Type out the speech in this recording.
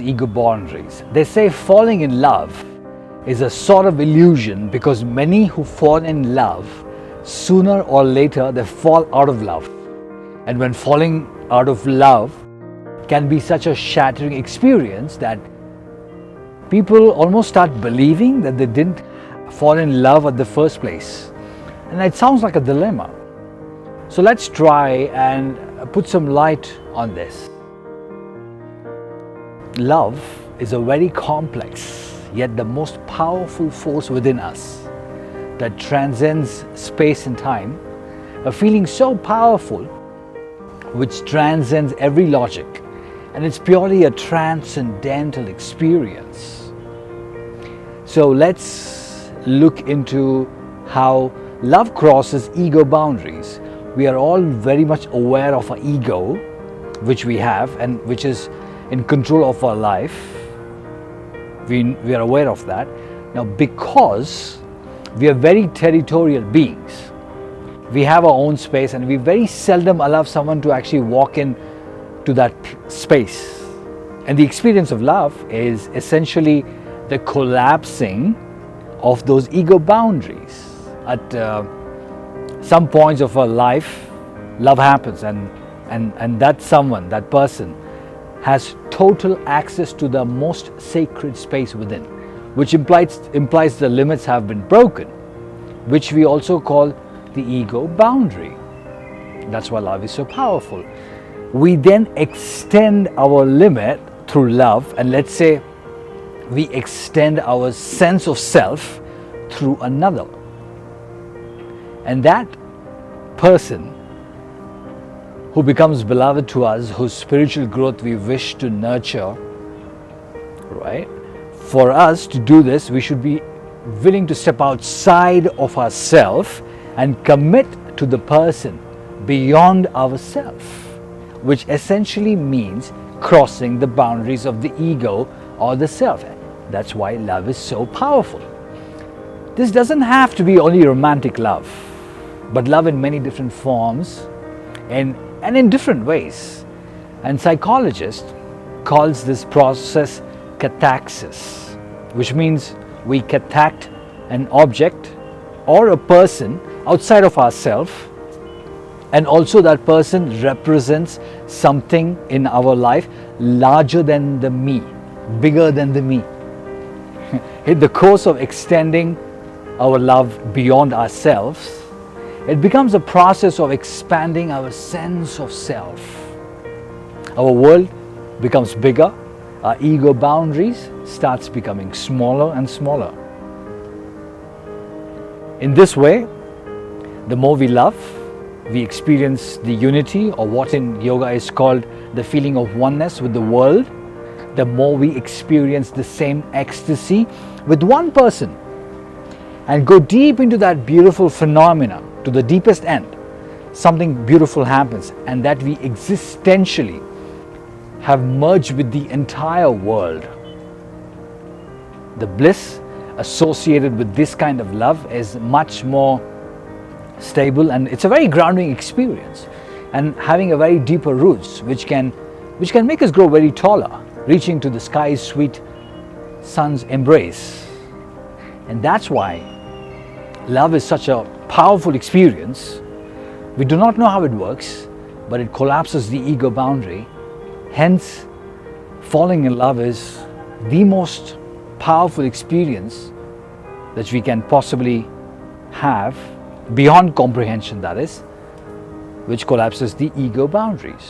ego boundaries. They say falling in love is a sort of illusion because many who fall in love, sooner or later they fall out of love. And when falling out of love can be such a shattering experience that people almost start believing that they didn't fall in love at the first place. And it sounds like a dilemma. So let's try and put some light on this. Love is a very complex, yet the most powerful force within us that transcends space and time, a feeling so powerful which transcends every logic, and it's purely a transcendental experience. So let's look into how love crosses ego boundaries. We are all very much aware of our ego, which we have and which is in control of our life. We are aware of that. Now, because we are very territorial beings, we have our own space and we very seldom allow someone to actually walk in to that space. And the experience of love is essentially the collapsing of those ego boundaries. At some points of our life, love happens and that someone, that person, has total access to the most sacred space within, which implies the limits have been broken, which we also call the ego boundary. That's why love is so powerful. We then extend our limit through love, and let's say we extend our sense of self through another. And that person who becomes beloved to us, whose spiritual growth we wish to nurture, right? For us to do this, we should be willing to step outside of ourselves and commit to the person beyond ourselves, which essentially means crossing the boundaries of the ego or the self. That's why love is so powerful. This doesn't have to be only romantic love, but love in many different forms and in different ways. And psychologist calls this process cataxis, which means we catact an object or a person outside of ourselves, and also that person represents something in our life larger than the me, bigger than the me. In the course of extending our love beyond ourselves, it becomes a process of expanding our sense of self. Our world becomes bigger, our ego boundaries starts becoming smaller and smaller. In this way, the more we love, we experience the unity, or what in yoga is called the feeling of oneness with the world. The more we experience the same ecstasy with one person and go deep into that beautiful phenomena to the deepest end, something beautiful happens, and that we existentially have merged with the entire world. The bliss associated with this kind of love is much more stable, and it's a very grounding experience and having a very deeper roots which can make us grow very taller, reaching to the sky's sweet sun's embrace. And that's why love is such a powerful experience. We do not know how it works, but it collapses the ego boundary. Hence, falling in love is the most powerful experience that we can possibly have, beyond comprehension that is, which collapses the ego boundaries.